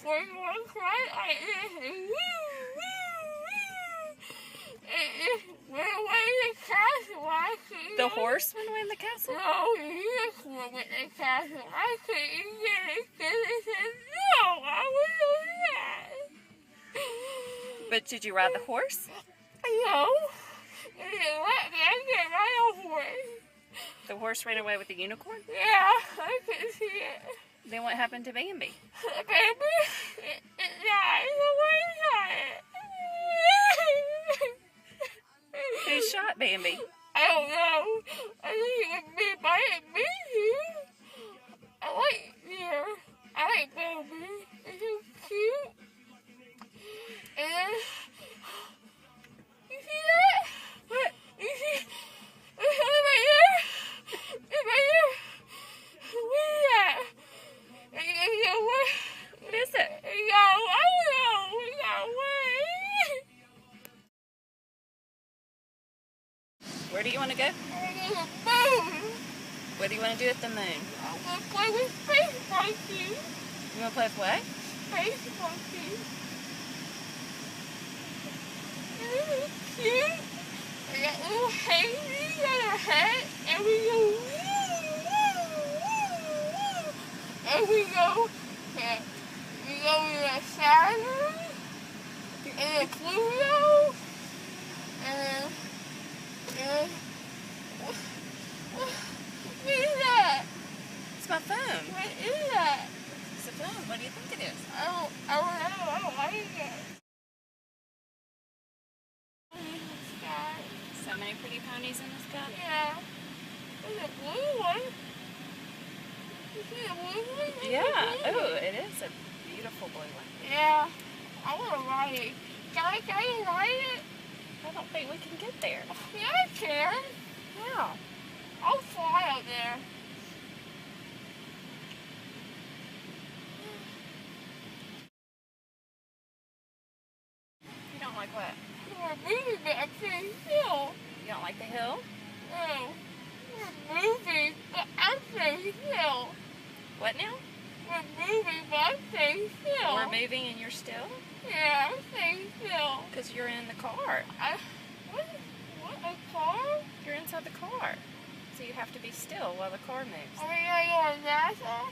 horse was right like this, and it just went away in the castle. I couldn't The horse went away in the castle? No, the unicorn went in the castle. I couldn't get it because it said no. I was so sad. But did you ride the horse? No. It didn't let me. I get right over it. The horse ran away with the unicorn? Yeah, I couldn't see it. Then what happened to Bambi? The baby, it died. Who shot Bambi? I don't know. I think it was me, but I didn't mean to. I like deer. I like Bambi. It's so cute. And then, you see that? What? You see? There's something right there. It's right there. What is that? What is it? I don't know. It got away. Where do you want to go? I want to go to the moon. What do you want to do at the moon? I want to play with Space Monkey. You want to play with what? Space Monkey. Isn't it cute? They got little hangings on their head, and we go woo, woo, woo. And we go to Saturn, and then Pluto, and then what is that? It's my phone. What is that? It's a phone. What do you think it is? I don't know. I don't like it. So many pretty ponies in the sky? Yeah. There's a blue one. You see the blue one? Yeah. Oh, it is a beautiful blue one. Yeah. I want to ride it. Can I ride it? I don't think we can get there. Yeah, I can. Wow. I'll fly out there. You don't like what? We're moving back to the hill. You don't like the hill? No. We're moving back to the hill. What now? We're moving back to the hill. We're moving and you're still? Yeah, I'm staying still. Because you're in the car. What, a car? You're inside the car. So you have to be still while the car moves. Are we going to go to NASA?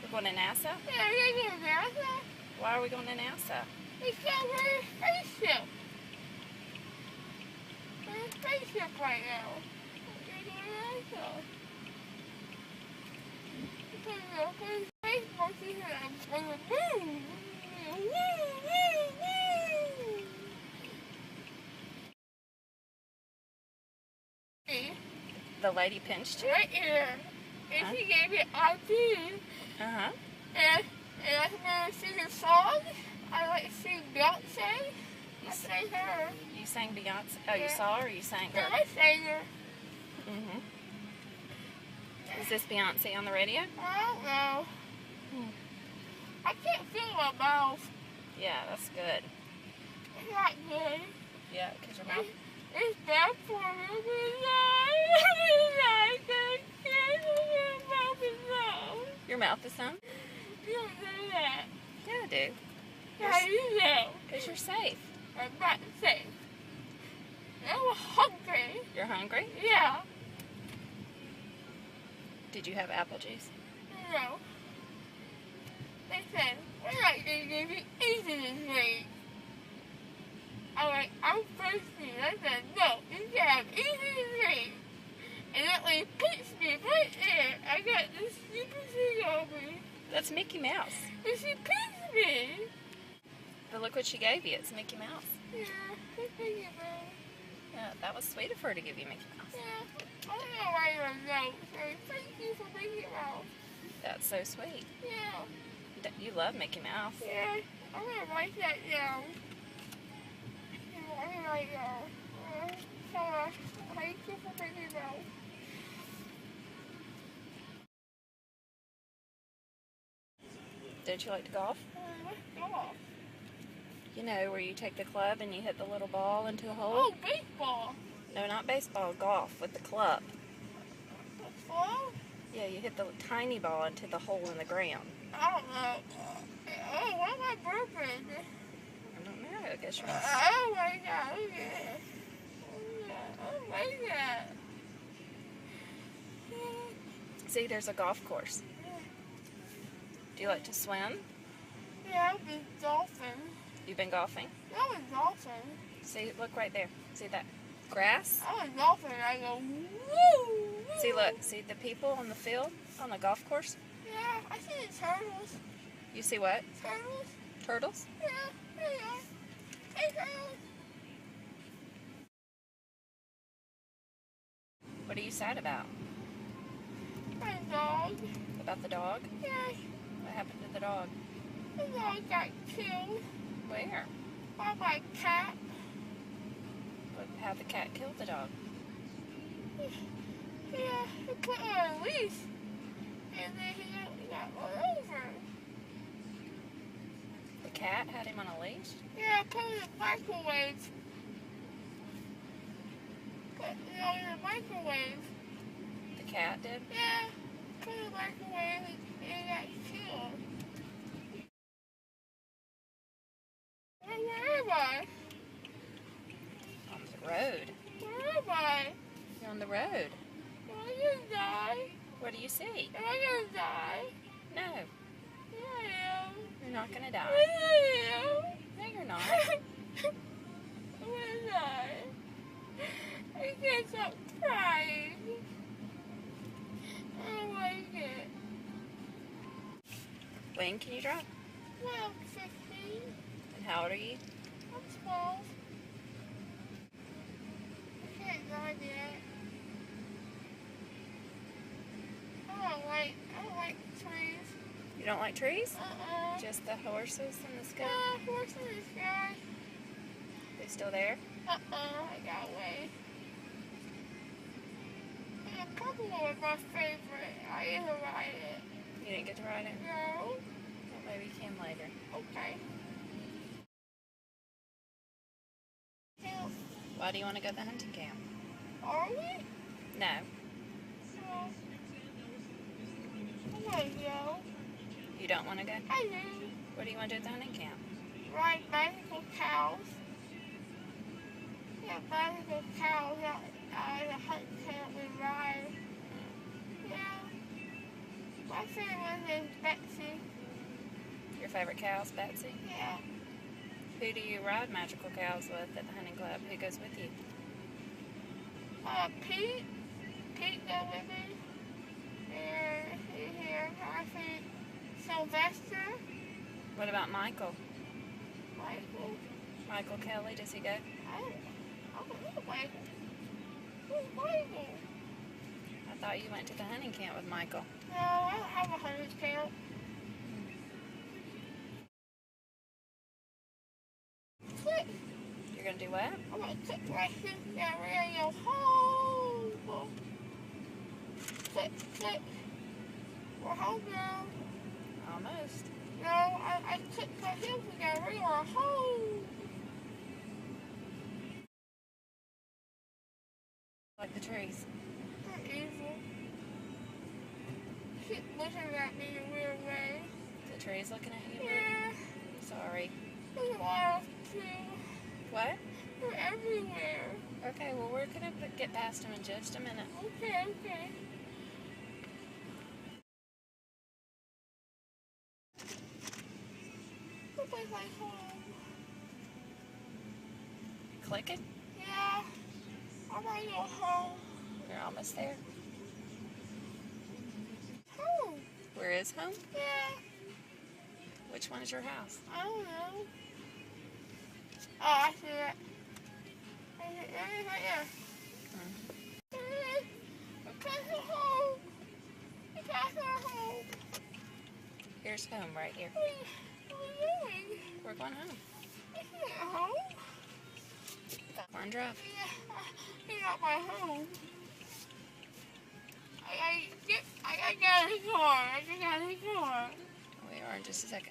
We're going to NASA? Yeah, we're going to go to NASA. Why are we going to NASA? Because we're in a spaceship. We're in a spaceship right now. We're going to go to NASA. Because we're in space monkeys on the moon. Woo, woo, woo. The lady pinched you? Right here. And Huh? she gave me ID. Uh-huh. And I remember singing songs. I like to sing Beyonce. I sang her. You sang Beyonce? Oh, you Yeah. saw her or you sang Yeah, her? I sang her. Mm-hmm. Is this Beyonce on the radio? I don't know. I can't feel my mouth. Yeah, that's good. It's not good. Yeah, because your mouth... It's bad for me. It's not good. My mouth is numb. Your mouth is numb? You don't know that. Yeah, I do. How do you know? Because you're safe. I'm not safe. I'm hungry. You're hungry? Yeah. Did you have apple juice? No. They said, we're not going to give you anything this week. I'm like, I'm thirsty. I said, no, you can't have anything this week. And that lady pinched me right there. I got this stupid thing on me. That's Mickey Mouse. And she pinched me. But look what she gave you. It's Mickey Mouse. Yeah, thank you, man. Yeah, that was sweet of her to give you Mickey Mouse. Yeah, I'm going to write her a note saying thank you for Mickey Mouse. That's so sweet. Yeah. You love Mickey Mouse. Yeah, I'm going to write that down. I'm going to write down. Tell her thank you for Mickey Mouse. Don't you like to golf? Let's golf. You know, where you take the club and you hit the little ball into a hole? Oh, baseball. No, not baseball, golf with the club. That's fun. Yeah, you hit the tiny ball into the hole in the ground. I don't know. Oh, why am I burping? I don't know. I guess you're Oh my god, look at it. Oh my god. See, there's a golf course. Do you like to swim? Yeah, I've been dolphin. You've been golfing? I was dolphin. See, look right there. See that grass? I was dolphin and I go, woo! See, look. See the people on the field, on the golf course? Yeah, I see the turtles. You see what? Turtles? Turtles? Yeah, there you are. Hey, turtles. What are you sad about? My dog. About the dog? Yeah, What happened to the dog? the dog got killed Where? by my cat. How'd the cat kill the dog? Yeah, he put her on a leash. And then he got run over. The cat had him on a leash? Yeah, put him in the microwave. Put him in the microwave. The cat did? Yeah, put him in the microwave and he got killed. Where am I? On the road. Where am I? You're on the road. Am I gonna die? What do you see? Am I gonna die? No, Yeah, I am. you're not gonna die. Yeah, I am. No, you're not. I'm gonna die. I can't stop crying. I don't like it. When can you drive? Well, I'm 15. And how old are you? I'm 12. I can't drive yet. I don't like trees. You don't like trees? Uh-uh. Just the horses in the sky? Yeah, horse in the sky. They still there? I got away. Yeah, purple was my favorite. I didn't ride it. You didn't get to ride it? No. Well, maybe you can later. Okay. Yeah. Why do you want to go to the hunting camp? Are we? No. No. I want to go. You don't want to go? I do. What do you want to do at the hunting camp? Ride magical cows. Yeah, magical cows out at the hunt camp and ride. Yeah. My favorite is Betsy. Your favorite cow's Betsy? Yeah. Who do you ride magical cows with at the hunting club? Who goes with you? Pete. Pete go with me. And here, I think Sylvester. What about Michael? Michael. Michael Kelly, does he go? I don't know Michael. Who's Michael? I thought you went to the hunting camp with Michael. No, I don't have a hunting camp. Click. You're going to do what? I'm gonna click right here. Yeah, radio home. Click, click. We're home now. Almost. No, I clicked right here. We got radio home. Like the trees. They're evil. Keep looking at me in a weird way. The trees looking at you? Yeah. Sorry. There's a lot of too. What? They're everywhere. Okay, well, we're going to get past them in just a minute. Okay, okay. Nobody's like home. Click it. Yeah. I want to go home. We're almost there. Home. Where is home? Yeah. Which one is your house? I don't know. Oh, I see it. Right there. We're passing home. We're passing home. Here's home right here. What are we doing? We're going home. Isn't it home? Barn Drive. Yeah, you're not my home. I gotta get in the car. I just got in the car. We are in just a second.